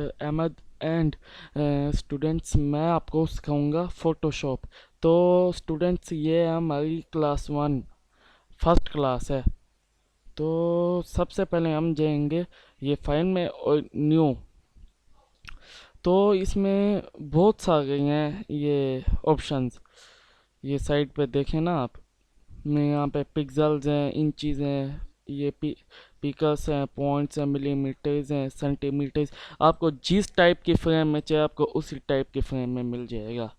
Ahmad and students, मैं आपको सिखाऊंगा फ़ोटोशॉप। तो स्टूडेंट्स, ये हमारी क्लास 1 फर्स्ट क्लास है। तो सबसे पहले हम जाएंगे ये फाइल में और न्यू। तो इसमें बहुत सारे हैं ये ऑप्शंस। ये साइड पे देखें ना आप, में यहाँ पे पिक्सल्स हैं, इंचीज़ हैं, ये पिकल्स हैं, पॉइंट्स हैं, मिलीमीटर्स हैं, सेंटीमीटर्स। आपको जिस टाइप की फ्रेम में चाहिए आपको उसी टाइप की फ्रेम में मिल जाएगा।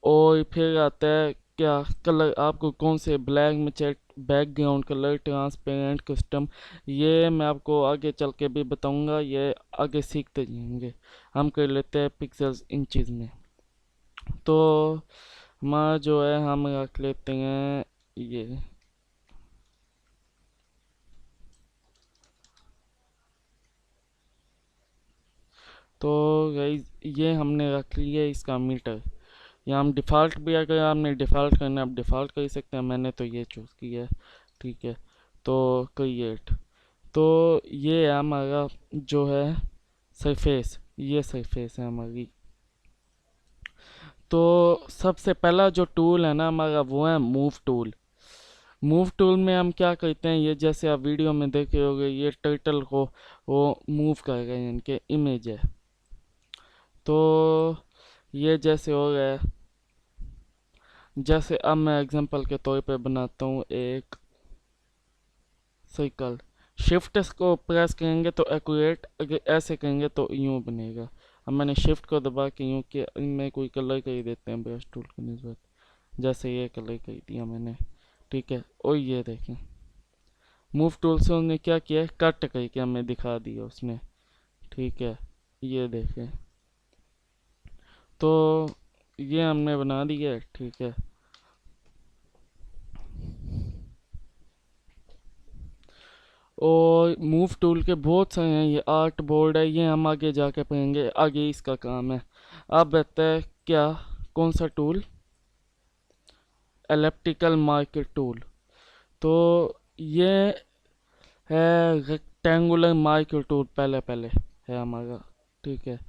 और फिर आता है क्या कलर, आपको कौन से ब्लैक में चाहिए, बैकग्राउंड कलर, ट्रांसपेरेंट, कस्टम। ये मैं आपको आगे चल के भी बताऊंगा, ये आगे सीखते जाएंगे। हम कर लेते हैं पिक्सल्स इंचज़ में। तो हमारा जो है हम रख लेते हैं ये। तो गाइस, ये हमने रख लिया इसका मीटर। या हम डिफ़ॉल्ट भी, अगर आपने डिफ़ॉल्ट करना है आप डिफ़ॉल्ट कर सकते हैं, मैंने तो ये चूज़ किया है। ठीक है, तो क्रिएट। तो ये है हमारा जो है सरफेस, ये सरफेस है हमारी। तो सबसे पहला जो टूल है ना हमारा, वो है मूव टूल। मूव टूल में हम क्या करते हैं, ये जैसे आप वीडियो में देखे होंगे, ये टर्टल को वो मूव कर रहे हैं, इनके इमेज है। तो ये जैसे हो गया है, जैसे अब मैं एग्जांपल के तौर पे बनाता हूँ एक सर्कल। शिफ्ट को प्रेस करेंगे तो एक्यूरेट, अगर ऐसे करेंगे तो यूं बनेगा। अब मैंने शिफ्ट को दबा के यूं किया, इनमें कोई कलर कर देते हैं ब्रश टूल की नस्बत। जैसे ये कलर कर दिया मैंने। ठीक है, और ये देखें, मूव टूल से उन्होंने क्या किया है, कट करके हमें दिखा दिया उसने। ठीक है, ये देखें, तो ये हमने बना दिया है। ठीक है, और मूव टूल के बहुत सारे हैं, ये आर्ट बोर्ड है, ये हम आगे जाके पढ़ेंगे, आगे इसका काम है। अब आता है क्या, कौन सा टूल, एलिप्टिकल मार्कर टूल। तो ये है रेक्टेंगुलर मार्कर टूल, पहले पहले है हमारा। ठीक है,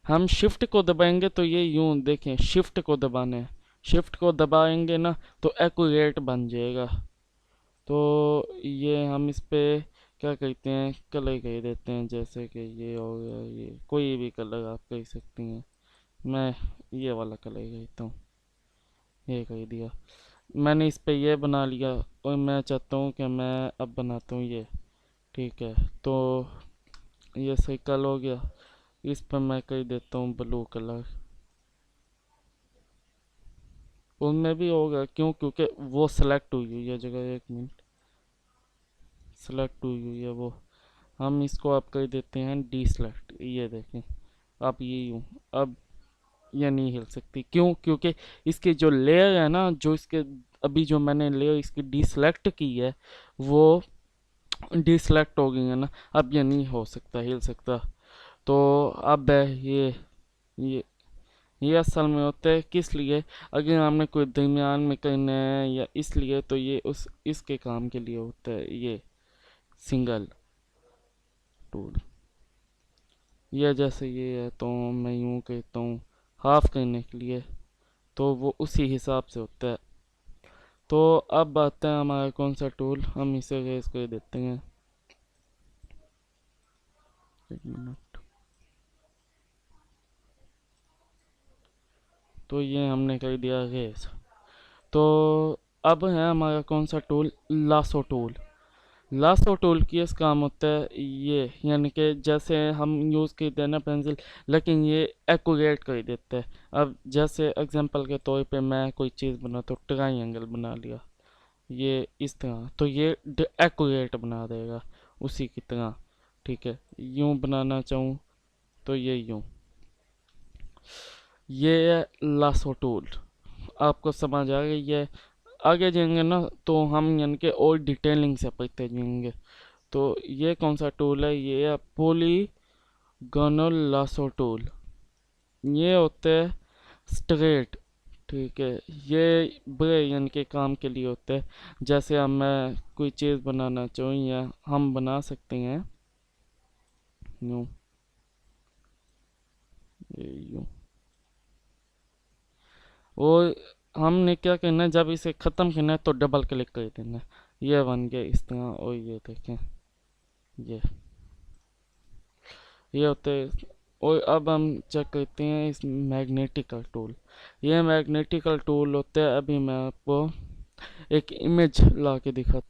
हम शिफ्ट को दबाएंगे तो ये यूं देखें, शिफ्ट को दबाना है, शिफ्ट को दबाएंगे ना तो एक्यूरेट बन जाएगा। तो ये हम इस पे क्या कहते हैं, कलर कह देते हैं, जैसे कि ये हो गया, ये कोई भी कलर आप कह सकती हैं। मैं ये वाला कलर कहता हूँ, ये कह दिया मैंने, इस पे ये बना लिया। और मैं चाहता हूँ कि मैं अब बनाता हूँ ये। ठीक है, तो ये सर्कल हो गया, इस पर मैं कह देता हूँ ब्लू कलर। उनमें भी होगा, क्यों, क्योंकि वो सेलेक्ट हुई है जगह, एक मिनट, सेलेक्ट हुई है वो। हम इसको अब कर देते हैं डी सेलेक्ट। ये देखें, अब ये यूँ, अब ये नहीं हिल सकती, क्यों, क्योंकि इसके जो लेयर है ना, जो इसके अभी जो मैंने लेयर इसकी डी सेलेक्ट की है, वो डी सेलेक्ट हो गई है ना, अब ये नहीं हो सकता, हिल सकता। तो अब ये ये असल में होता है किस लिए, अगर हमने कोई दरमियान में करना है या इसलिए, तो ये उस इसके काम के लिए होता है ये सिंगल टूल। ये जैसे ये है, तो मैं यूँ कहता हूँ हाफ करने के लिए, तो वो उसी हिसाब से होता है। तो अब आता है हमारा कौन सा टूल, हम इसे रेस कर देते हैं। एक मिनट, तो ये हमने कर दिया रेस। तो अब है हमारा कौन सा tool, lasso tool. Lasso tool की इस काम होता है ये, यानी कि जैसे हम यूज़ करते हैं ना पेंसिल, लेकिन ये एक्यूरेट कर देता है। अब जैसे एग्जांपल के तौर पे मैं कोई चीज़ बना तो ट्रायंगल बना लिया ये इस तरह, तो ये एक्यूरेट बना देगा उसी की तरह। ठीक है, यूं बनाना चाहूँ तो ये यूं। ये है लासो टूल, आपको समझ आ गई है। आगे जाएंगे ना तो हम यानी कि और डिटेलिंग से पढ़ते जाएंगे। तो ये कौन सा टूल है, ये है पॉलीगोनल लासो टूल। ये होते हैं स्ट्रेट। ठीक है, ये बड़े यानी के काम के लिए होते हैं। जैसे अब मैं कोई चीज़ बनाना चाहूँ, या हम बना सकते हैं यूँ, ये यूं। और हमने क्या करना है, जब इसे ख़त्म करना है तो डबल क्लिक कर देना है। ये बन गया इस तरह। और ये देखें, ये होते हैं। और अब हम चेक करते हैं इस मैग्नेटिकल टूल। ये मैग्नेटिकल टूल होते हैं। अभी मैं आपको एक इमेज ला के दिखा।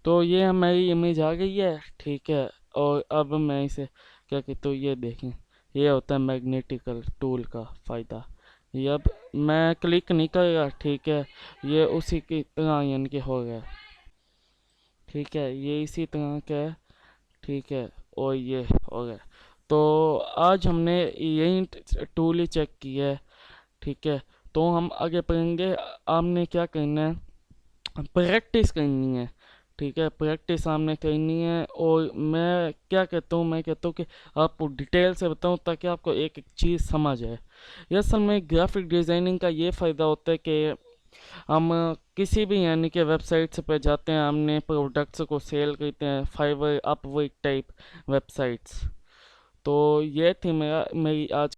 तो ये हमारी इमेज आ गई है, ठीक है। और अब मैं इसे क्या कहते हूँ, ये देखें। ये होता है मैग्नेटिकल टूल का फ़ायदा। ये अब मैं क्लिक नहीं करेगा, ठीक है। ये उसी की तरह यानी कि हो गया, ठीक है। ये इसी तरह का है, ठीक है। और ये हो गया। तो आज हमने यही टूल ही चेक किया है, ठीक है। तो हम आगे पढ़ेंगे। आपने क्या करना है, प्रैक्टिस करनी है, ठीक है। प्रैक्टिस आपने करनी है। और मैं क्या कहता हूँ, मैं कहता हूँ कि आपको डिटेल से बताऊँ ताकि आपको एक एक चीज़ समझ आए। ये असल में ग्राफिक डिज़ाइनिंग का ये फ़ायदा होता है कि हम किसी भी यानी कि वेबसाइट्स पे जाते हैं, हमने प्रोडक्ट्स को सेल करते हैं, फाइवर अपवर्क टाइप वेबसाइट्स। तो ये थी मेरी आज